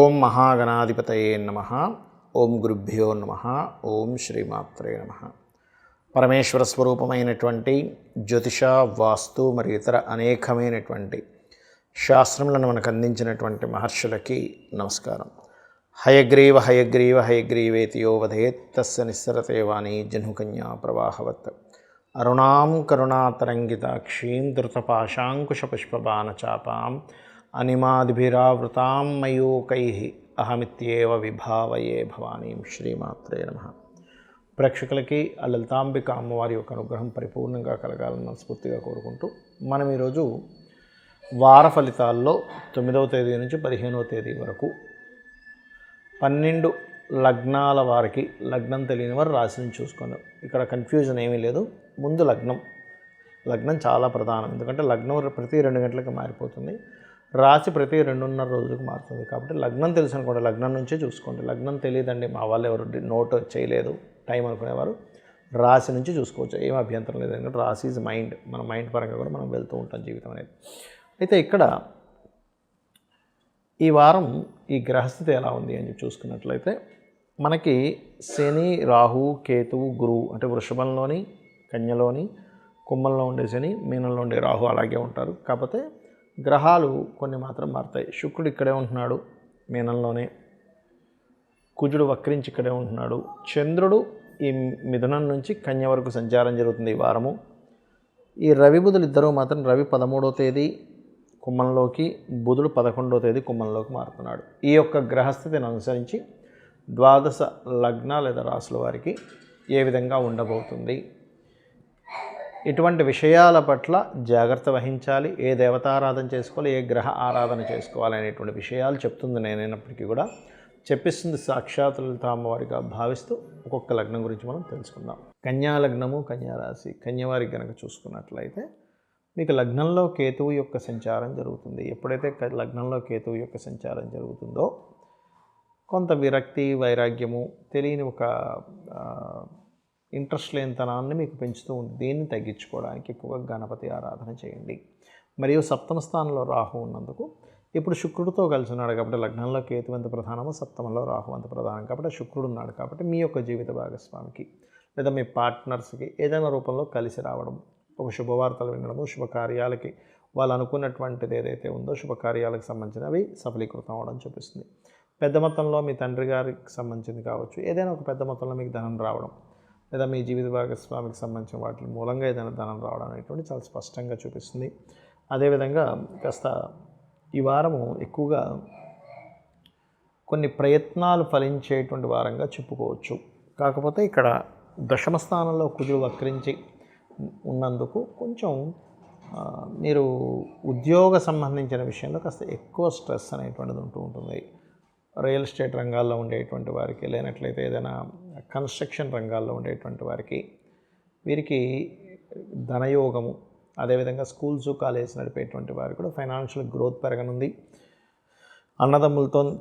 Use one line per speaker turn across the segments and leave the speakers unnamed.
ఓం మహాగణాధిపతయే నమః. ఓం గురుభ్యో నమః. ఓం శ్రీమాత్రే నమః. పరమేశ్వర స్వరూపమైనటువంటి జ్యోతిష, వాస్తు మరియు ఇతర అనేకమైనటువంటి శాస్త్రములను మనకు అందించినటువంటి మహర్షులకి నమస్కారం. హయగ్రీవ హయగ్రీవ హయగ్రీవేతి యో వదేత్ తస్య నిస్సరతే వాణి జహ్నుకన్యా ప్రవాహవత్. అరుణాం కరుణాతరంగితాక్షీం ధృతపాశాంకుశపుష్పబాణచాపాం అనిమాదిభిరావృతాం మయూకైః అహమిత్యేవ విభావయే భవానీం. శ్రీమాత్రే నమః. ప్రేక్షకులకి ఆ లలితాంబిక అమ్మవారి యొక్క అనుగ్రహం పరిపూర్ణంగా కలగాలని మనస్ఫూర్తిగా కోరుకుంటూ మనం ఈరోజు వార ఫలితాల్లో 9వ తేదీ నుంచి 15వ తేదీ వరకు 12 లగ్నాల వారికి, లగ్నం తెలియని వారు రాశిని చూసుకున్నాం. ఇక్కడ కన్ఫ్యూజన్ ఏమీ లేదు. ముందు లగ్నం చాలా ప్రధానం. ఎందుకంటే లగ్నం ప్రతి 2 గంటలకు మారిపోతుంది, రాశి ప్రతి 2.5 రోజులకు మారుతుంది. కాబట్టి లగ్నం తెలుసు అనుకోండి, లగ్నం నుంచే చూసుకోండి. లగ్నం తెలియదండి, మా వాళ్ళు ఎవరు నోట్ చేయలేదు టైం అనుకునేవారు రాశి నుంచి చూసుకోవచ్చు, ఏం అభ్యంతరం లేదు. ఎందుకంటే రాశి ఈజ్ మైండ్, మన మైండ్ పరంగా కూడా మనం వెళ్తూ ఉంటాం జీవితం అనేది. అయితే ఇక్కడ ఈ వారం ఈ గ్రహస్థితి ఎలా ఉంది అని చూసుకున్నట్లయితే మనకి శని, రాహు, కేతువు, గురువు అంటే వృషభంలోని, కన్యలోని, కుంభంలో ఉండే శని, మీనంలో ఉండే రాహు అలాగే ఉంటారు. కాకపోతే గ్రహాలు కొన్ని మాత్రం మారుతాయి. శుక్రుడు ఇక్కడే ఉంటున్నాడు మీనంలోనే, కుజుడు వక్రించి ఇక్కడే ఉంటున్నాడు, చంద్రుడు ఈ మిథునం నుంచి కన్య వరకు సంచారం జరుగుతుంది ఈ వారము. ఈ రవి బుధులు ఇద్దరూ మాత్రం రవి 13వ తేదీ కుంభంలోకి, బుధుడు 11వ తేదీ కుంభంలోకి మారుతున్నాడు. ఈ యొక్క గ్రహస్థితిని అనుసరించి ద్వాదశ లగ్న లేదా రాశుల వారికి ఏ విధంగా ఉండబోతుంది, ఇటువంటి విషయాల పట్ల జాగ్రత్త వహించాలి, ఏ దేవతారాధన చేసుకోవాలి, ఏ గ్రహ ఆరాధన చేసుకోవాలి అనేటువంటి విషయాలు చెప్తుంది నేనైనప్పటికీ కూడా చెప్పిస్తుంది సాక్షాత్ లలితా అమ్మవారిగా భావిస్తూ ఒక్కొక్క లగ్నం గురించి మనం తెలుసుకుందాం. కన్యా లగ్నము, కన్యారాశి, కన్యవారికి కనుక చూసుకున్నట్లయితే మీకు లగ్నంలో కేతువు యొక్క సంచారం జరుగుతుంది. ఎప్పుడైతే లగ్నంలో కేతువు యొక్క సంచారం జరుగుతుందో కొంత విరక్తి, వైరాగ్యము, తెలియని ఒక ఇంట్రెస్ట్ లేనితనాన్ని మీకు పెంచుతూ ఉంది. దీన్ని తగ్గించుకోవడానికి ఎక్కువగా గణపతి ఆరాధన చేయండి. మరియు 7వ స్థానంలో రాహు ఉన్నందుకు ఇప్పుడు శుక్రుడితో కలిసి ఉన్నాడు కాబట్టి లగ్నంలో కేతు ఎంత ప్రధానమో 7వ రాహు అంత ప్రధానం. కాబట్టి శుక్రుడు ఉన్నాడు కాబట్టి మీ యొక్క జీవిత భాగస్వామికి లేదా మీ పార్ట్నర్స్కి ఏదైనా రూపంలో కలిసి రావడం, ఒక శుభవార్తలు వినడము, శుభకార్యాలకి వాళ్ళు అనుకున్నటువంటిది ఏదైతే ఉందో శుభకార్యాలకు సంబంధించినవి సఫలీకృతం అవ్వడం చూపిస్తుంది. పెద్ద మొత్తంలో మీ తండ్రి గారికి సంబంధించింది కావచ్చు, ఏదైనా ఒక పెద్ద మొత్తంలో మీకు ధనం రావడం, లేదా మీ జీవిత భాగస్వామికి సంబంధించిన వాటి మూలంగా ఏదైనా ధనం రావడం అనేటువంటి చాలా స్పష్టంగా చూపిస్తుంది. అదేవిధంగా కాస్త ఈ వారము ఎక్కువగా కొన్ని ప్రయత్నాలు ఫలించేటువంటి వారంగా చెప్పుకోవచ్చు. కాకపోతే ఇక్కడ 10వ స్థానంలో కుజుడు వక్రించి ఉన్నందుకు కొంచెం మీరు ఉద్యోగ సంబంధించిన విషయంలో కాస్త ఎక్కువ స్ట్రెస్ అనేటువంటిది ఉంటుంది. రియల్ ఎస్టేట్ రంగాల్లో ఉండేటువంటి వారికి, లేనట్లయితే ఏదైనా కన్స్ట్రక్షన్ రంగాల్లో ఉండేటువంటి వారికి, వీరికి ధనయోగము, అదేవిధంగా స్కూల్స్, కాలేజెస్ నడిపేటువంటి వారికి కూడా ఫైనాన్షియల్ గ్రోత్ పెరగనుంది. అన్నదమ్ములతోని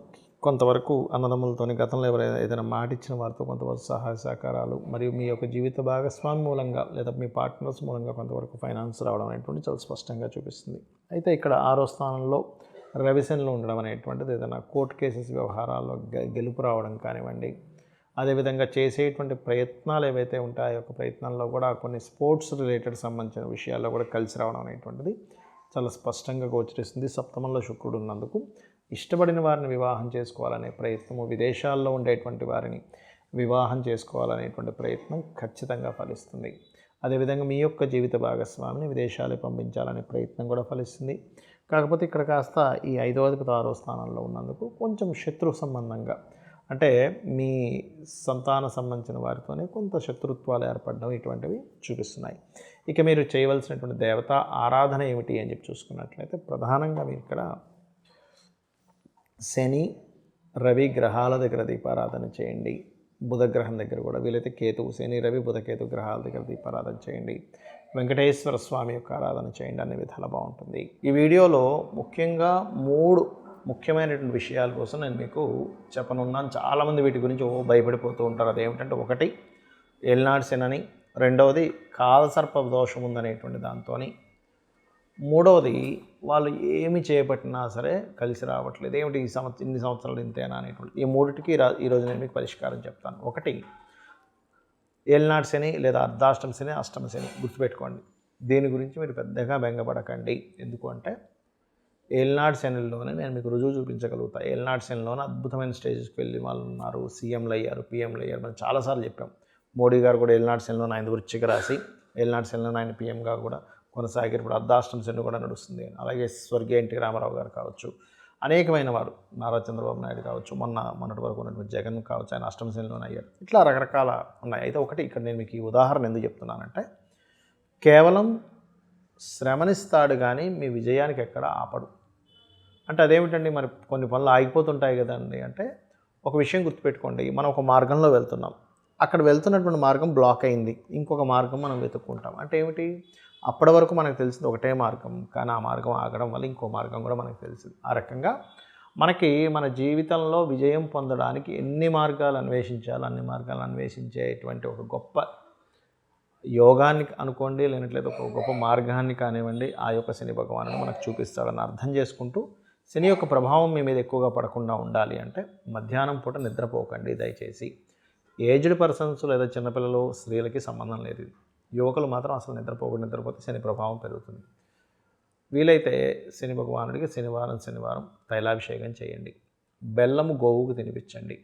గతంలో ఎవరైనా ఏదైనా మాట ఇచ్చిన వారితో కొంతవరకు సహాయ సహకారాలు, మరియు మీ యొక్క జీవిత భాగస్వామి మూలంగా లేదా మీ పార్ట్నర్స్ మూలంగా కొంతవరకు ఫైనాన్స్ రావడం అనేటువంటి చాలా స్పష్టంగా చూపిస్తుంది. అయితే ఇక్కడ 6వ స్థానంలో రవిశనిలో ఉండడం అనేటువంటిది ఏదైనా కోర్టు కేసెస్ వ్యవహారాల్లో గెలుపు రావడం కానివ్వండి, అదేవిధంగా చేసేటువంటి ప్రయత్నాలు ఏవైతే ఉంటాయో ఆ యొక్క ప్రయత్నాల్లో కూడా కొన్ని స్పోర్ట్స్ రిలేటెడ్ సంబంధించిన విషయాల్లో కూడా కలిసి రావడం అనేటువంటిది చాలా స్పష్టంగా గోచరిస్తుంది. 7వ శుక్రుడు ఉన్నందుకు ఇష్టపడిన వారిని వివాహం చేసుకోవాలనే ప్రయత్నము, విదేశాల్లో ఉండేటువంటి వారిని వివాహం చేసుకోవాలనేటువంటి ప్రయత్నం ఖచ్చితంగా ఫలిస్తుంది. అదేవిధంగా మీ యొక్క జీవిత భాగస్వామిని విదేశాలకు పంపించాలనే ప్రయత్నం కూడా ఫలిస్తుంది. కాకపోతే ఇక్కడ కాస్త ఈ 5వ అధిపతి 6వ స్థానంలో ఉన్నందుకు కొంచెం శత్రు సంబంధంగా, అంటే మీ సంతాన సంబంధించిన వారితోనే కొంత శత్రుత్వాలు ఏర్పడడం ఇటువంటివి చూపిస్తున్నాయి. ఇక మీరు చేయవలసినటువంటి దేవత ఆరాధన ఏమిటి అని చెప్పి చూసుకున్నట్లయితే ప్రధానంగా మీరు ఇక్కడ శని, రవి గ్రహాల దగ్గర దీపారాధన చేయండి. బుధగ్రహం దగ్గర కూడా, వీలైతే కేతువు, శని, రవి, బుధ, కేతు గ్రహాల దగ్గర దీపారాధన చేయండి. వెంకటేశ్వర స్వామి యొక్క ఆరాధన చేయండి. అన్ని విధాలు బాగుంటుంది. ఈ వీడియోలో ముఖ్యంగా 3 ముఖ్యమైనటువంటి విషయాల కోసం నేను మీకు చెప్పనున్నాను. చాలామంది వీటి గురించి భయపడిపోతూ ఉంటారు. అదేమిటంటే, 1 ఏలినాడు శని, 2వది కాలసర్ప దోషం ఉందనేటువంటి దాంతో, మూడవది వాళ్ళు ఏమి చేపట్టినా సరే కలిసి రావట్లేదు. ఏమిటి ఇన్ని సంవత్సరాలు ఇంతేనా అనేటువంటి ఈ మూడిటికి ఈరోజు నేను మీకు పరిష్కారం చెప్తాను. ఒకటి, ఏలినాటి శని లేదా అర్ధాష్టమ శని, అష్టమ శని గుర్తుపెట్టుకోండి. దీని గురించి మీరు పెద్దగా బెంగపడకండి. ఎందుకు అంటే ఏలినాటి శనిలోనే నేను మీకు రుజువు చూపించగలుగుతా. ఏలినాటి శనిలోనే అద్భుతమైన స్టేజెస్కి వెళ్ళి వాళ్ళు ఉన్నారు, సీఎంలు అయ్యారు, పీఎంలు అయ్యారు. మనం చాలాసార్లు చెప్పాం. మోడీ గారు కూడా ఏలినాటి శనిలో ఆయన వృశ్చిక రాశి, ఏలినాటి శనిలో ఆయన పీఎంగా కూడా కొనసాగారు. ఇప్పుడు అర్ధాష్టమ శని కూడా నడుస్తుంది. అలాగే స్వర్గీయ ఎన్టీ రామారావు గారు కావచ్చు, అనేకమైన వారు, నారా చంద్రబాబు నాయుడు కావచ్చు, మొన్నటి వరకు ఉన్నటువంటి జగన్ కావచ్చు, ఆయన అష్టమ శనిలోనే అయ్యారు. ఇట్లా రకరకాల ఉన్నాయి. అయితే ఒకటి ఇక్కడ నేను మీకు ఈ ఉదాహరణ ఎందుకు చెప్తున్నానంటే, కేవలం శ్రమనిస్తాడు కానీ మీ విజయానికి ఎక్కడ ఆపడు. అంటే అదేమిటండి, మరి కొన్ని పనులు ఆగిపోతుంటాయి కదండి అంటే, ఒక విషయం గుర్తుపెట్టుకోండి. మనం ఒక మార్గంలో వెళ్తున్నాం, అక్కడ వెళ్తున్నటువంటి మార్గం బ్లాక్ అయింది, ఇంకొక మార్గం మనం వెతుక్కుంటాం. అంటే ఏమిటి, అప్పటి వరకు మనకు తెలిసింది ఒకటే మార్గం, కానీ ఆ మార్గం ఆగడం వల్ల ఇంకో మార్గం కూడా మనకు తెలిసింది. ఆ రకంగా మనకి మన జీవితంలో విజయం పొందడానికి ఎన్ని మార్గాలు అన్వేషించాలో అన్ని మార్గాలు అన్వేషించేటువంటి ఒక గొప్ప యోగాన్ని అనుకోండి, లేనట్లయితే ఒక గొప్ప మార్గాన్ని కానివ్వండి, ఆ యొక్క శని భగవానుడు మనకు చూపిస్తాడని అర్థం చేసుకుంటూ, శని యొక్క ప్రభావం మీ మీద ఎక్కువగా పడకుండా ఉండాలి అంటే మధ్యాహ్నం పూట నిద్రపోకండి దయచేసి. ఏజ్డ్ పర్సన్స్ లేదా చిన్నపిల్లలు, స్త్రీలకి సంబంధం లేదు. యువకులు మాత్రం అసలు నిద్రపోతే శని ప్రభావం పెరుగుతుంది. వీలైతే శని భగవానుడికి శనివారం తైలాభిషేకం చేయండి. బెల్లము గోవుకు తినిపించండి.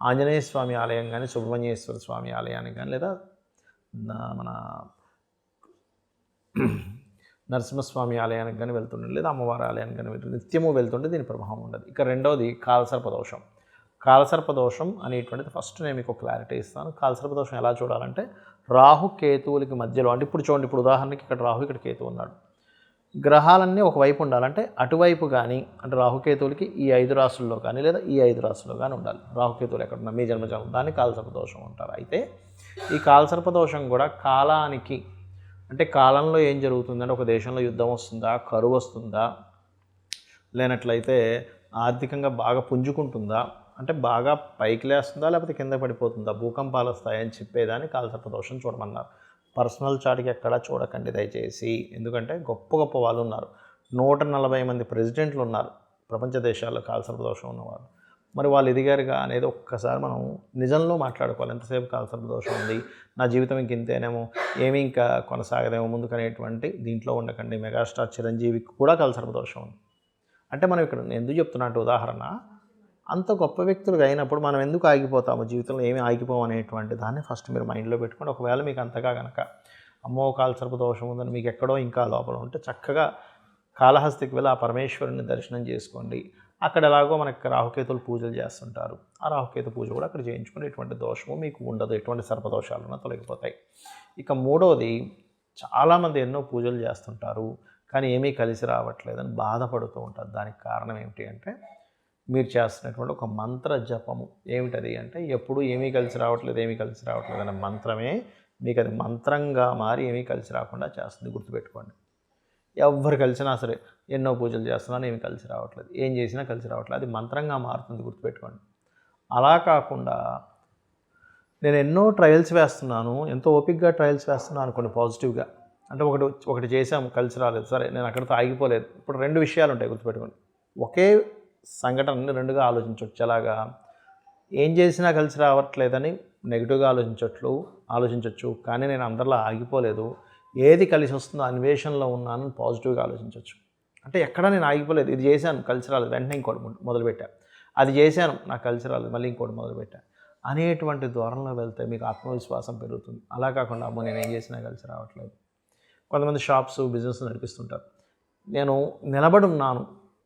ఆంజనేయ స్వామి ఆలయం కానీ, సుబ్రహ్మణ్యేశ్వర స్వామి ఆలయానికి కానీ, లేదా మన నరసింహస్వామి ఆలయానికి కానీ వెళ్తుండండి, లేదా అమ్మవారి ఆలయానికి కానీ నిత్యము వెళ్తుంటే దీని ప్రభావం ఉండదు. ఇక రెండవది కాలసర్పదోషం. కాలసర్పదోషం అనేటువంటిది ఫస్ట్ నేను మీకు క్లారిటీ ఇస్తాను. కాలసర్పదోషం ఎలా చూడాలంటే, రాహు కేతువులకి మధ్యలో, అంటే ఇప్పుడు చూడండి, ఇప్పుడు ఉదాహరణకి ఇక్కడ రాహు, ఇక్కడ కేతువు ఉన్నాడు. గ్రహాలన్నీ ఒకవైపు ఉండాలంటే అటువైపు కానీ, అంటే రాహుకేతువులకి ఈ 5 రాశుల్లో కానీ, లేదా ఈ 5 రాశుల్లో కానీ ఉండాలి. రాహుకేతువులు ఎక్కడున్నా మీ జన్మజాలం, దాన్ని కాలసర్పదోషం అంటారు. అయితే ఈ కాలసర్పదోషం కూడా కాలానికి, అంటే కాలంలో ఏం జరుగుతుందంటే, ఒక దేశంలో యుద్ధం వస్తుందా, కరువు వస్తుందా, లేనట్లయితే ఆర్థికంగా బాగా పుంజుకుంటుందా, అంటే బాగా పైకి లేస్తుందా, లేకపోతే కింద పడిపోతుందా, భూకంపాలు వస్తాయని చెప్పేదాన్ని కాలసర్పదోషం చూడమన్నారు. పర్సనల్ చార్ట్కి ఎక్కడా చూడకండి దయచేసి. ఎందుకంటే గొప్ప గొప్ప వాళ్ళు ఉన్నారు. 140 మంది ప్రెసిడెంట్లు ఉన్నారు ప్రపంచ దేశాల్లో కాలసర్పదోషం ఉన్నవాళ్ళు. మరి వాళ్ళు ఎదిగారుగా అనేది ఒక్కసారి మనం నిజంలో మాట్లాడుకోవాలి. ఎంతసేపు కాలసర్పదోషం ఉంది, నా జీవితం ఇంక ఇంతేనేమో, ఏమీ ఇంకా కొనసాగదేమో ముందుకు అనేటువంటి దీంట్లో ఉండకండి. మెగాస్టార్ చిరంజీవికి కూడా కాలసర్పదోషం ఉంది. అంటే మనం ఇక్కడ ఎందుకు చెప్తున్నా అంటే, ఉదాహరణ, అంత గొప్ప వ్యక్తులుగా అయినప్పుడు మనం ఎందుకు ఆగిపోతాము, జీవితంలో ఏమీ ఆగిపోము అనేటువంటి దాన్ని ఫస్ట్ మీరు మైండ్లో పెట్టుకోండి. ఒకవేళ మీకు అంతగా కనుక అమ్మో కాలసర్పదోషం ఉందని మీకు ఎక్కడో ఇంకా లోపల ఉంటే, చక్కగా కాళహస్తికి వెళ్ళి ఆ పరమేశ్వరుని దర్శనం చేసుకోండి. అక్కడ ఎలాగో మనకి రాహుకేతులు పూజలు చేస్తుంటారు. ఆ రాహుకేతు పూజ కూడా అక్కడ చేయించుకుని ఎటువంటి దోషము మీకు ఉండదు, ఎటువంటి సర్పదోషాలను తొలగిపోతాయి. ఇక మూడవది, చాలామంది ఎన్నో పూజలు చేస్తుంటారు కానీ ఏమీ కలిసి రావట్లేదని బాధపడుతూ ఉంటారు. దానికి కారణం ఏమిటి అంటే, మీరు చేస్తున్నటువంటి ఒక మంత్ర జపము. ఏమిటది అంటే, ఎప్పుడు ఏమీ కలిసి రావట్లేదు అనే మంత్రమే మీకు అది మంత్రంగా మారి ఏమీ కలిసి రాకుండా చేస్తుంది. గుర్తుపెట్టుకోండి. ఎవరు కలిసినా సరే, ఎన్నో పూజలు చేస్తున్నాను ఏమీ కలిసి రావట్లేదు, ఏం చేసినా కలిసి రావట్లేదు, అది మంత్రంగా మారుతుంది. గుర్తుపెట్టుకోండి. అలా కాకుండా నేను ఎన్నో ట్రయల్స్ వేస్తున్నాను, ఎంతో ఓపిక్గా ట్రయల్స్ వేస్తున్నాను అనుకోండి పాజిటివ్గా, అంటే ఒకటి చేసాము కలిసి రాలేదు, సరే నేను అక్కడితో ఆగిపోలేదు. ఇప్పుడు 2 విషయాలు ఉంటాయి గుర్తుపెట్టుకోండి. ఒకే సంఘటనని 2గా ఆలోచించవచ్చు. ఎలాగా, ఏం చేసినా కలిసి రావట్లేదని నెగిటివ్గా ఆలోచించవచ్చు, కానీ నేను అందరిలో ఆగిపోలేదు, ఏది కలిసి వస్తుందో అన్వేషణలో ఉన్నాను పాజిటివ్గా ఆలోచించవచ్చు. అంటే ఎక్కడ నేను ఆగిపోలేదు, ఇది చేశాను కలిసి రాలేదు, వెంటనే ఇంకోటి మొదలుపెట్టాను, అది చేశాను నాకు కలిసి రాలేదు, మళ్ళీ ఇంకోటి మొదలుపెట్టాను అనేటువంటి ధోరణిలో వెళ్తే మీకు ఆత్మవిశ్వాసం పెరుగుతుంది. అలా కాకుండా అమ్మో నేను ఏం చేసినా కలిసి రావట్లేదు. కొంతమంది షాప్స్ బిజినెస్ నడిపిస్తుంటారు, నేను నిలబడి ఉన్నాను.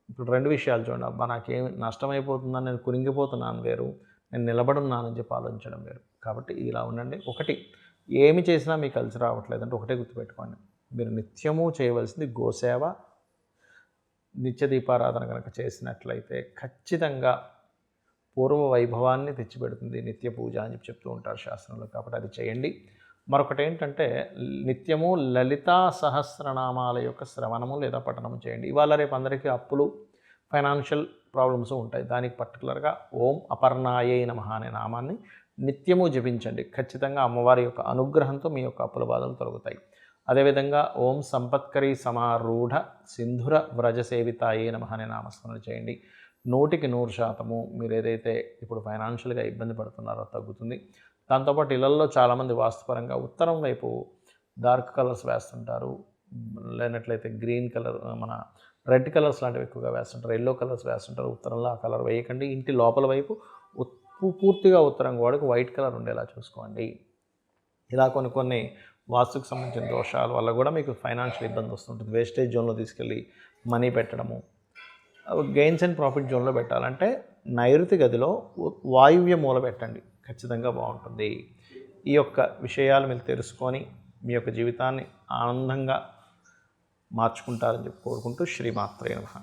ఇప్పుడు 2 విషయాలు చూడండి. అబ్బా నాకేమి నష్టమైపోతుందని నేను కురింగిపోతున్నాను వేరు, నేను నిలబడి ఉన్నానని చెప్పి ఆలోచించడం వేరు. కాబట్టి ఇలా ఉండండి. ఒకటి, ఏమి చేసినా మీకు కలిసి రావట్లేదు అంటే ఒకటే గుర్తుపెట్టుకోండి, మీరు నిత్యము చేయవలసింది గోసేవ, నిత్య దీపారాధన కనుక చేసినట్లయితే ఖచ్చితంగా పూర్వ వైభవాన్ని తెచ్చిపెడుతుంది నిత్య పూజ అని చెప్తూ ఉంటారు శాస్త్రంలో. కాబట్టి అది చేయండి. మరొకటి ఏంటంటే, నిత్యము లలితా సహస్రనామాల యొక్క శ్రవణము లేదా పఠనము చేయండి. ఇవాళ రేపు అందరికీ అప్పులు, ఫైనాన్షియల్ ప్రాబ్లమ్స్ ఉంటాయి. దానికి పర్టికులర్గా ఓం అపర్ణాయే నమః అనే నామాన్ని నిత్యము జపించండి. ఖచ్చితంగా అమ్మవారి యొక్క అనుగ్రహంతో మీ యొక్క అప్పుల బాధలు తొలగుతాయి. అదేవిధంగా ఓం సంపత్కరీ సమారూఢ సింధుర వ్రజ సేవితాయే నమః అనే నామస్మరణ చేయండి. 100% మీరు ఏదైతే ఇప్పుడు ఫైనాన్షియల్గా ఇబ్బంది పడుతున్నారో తగ్గుతుంది. దాంతోపాటు ఇళ్లల్లో చాలామంది వాస్తుపరంగా ఉత్తరం వైపు డార్క్ కలర్స్ వేస్తుంటారు, లేనట్లయితే గ్రీన్ కలర్, మన రెడ్ కలర్స్ లాంటివి ఎక్కువగా వేస్తుంటారు, ఎల్లో కలర్స్ వేస్తుంటారు. ఉత్తరంలో ఆ కలర్ వేయకండి. ఇంటి లోపల వైపు పూర్తిగా ఉత్తరం గోడకు వైట్ కలర్ ఉండేలా చూసుకోండి. ఇలా కొన్ని వాస్తుకు సంబంధించిన దోషాల వల్ల కూడా మీకు ఫైనాన్షియల్ ఇబ్బంది వస్తుంటుంది. వేస్టేజ్ జోన్లో తీసుకెళ్ళి మనీ పెట్టడము, గెయిన్స్ అండ్ ప్రాఫిట్ జోన్లో పెట్టాలంటే నైరుతి గదిలో వాయువ్య మూల పెట్టండి, ఖచ్చితంగా బాగుంటుంది. ఈ యొక్క విషయాలు మీరు తెలుసుకొని మీ యొక్క జీవితాన్ని ఆనందంగా మార్చుకుంటారని చెప్పి కోరుకుంటూ శ్రీమాత్రే నమః.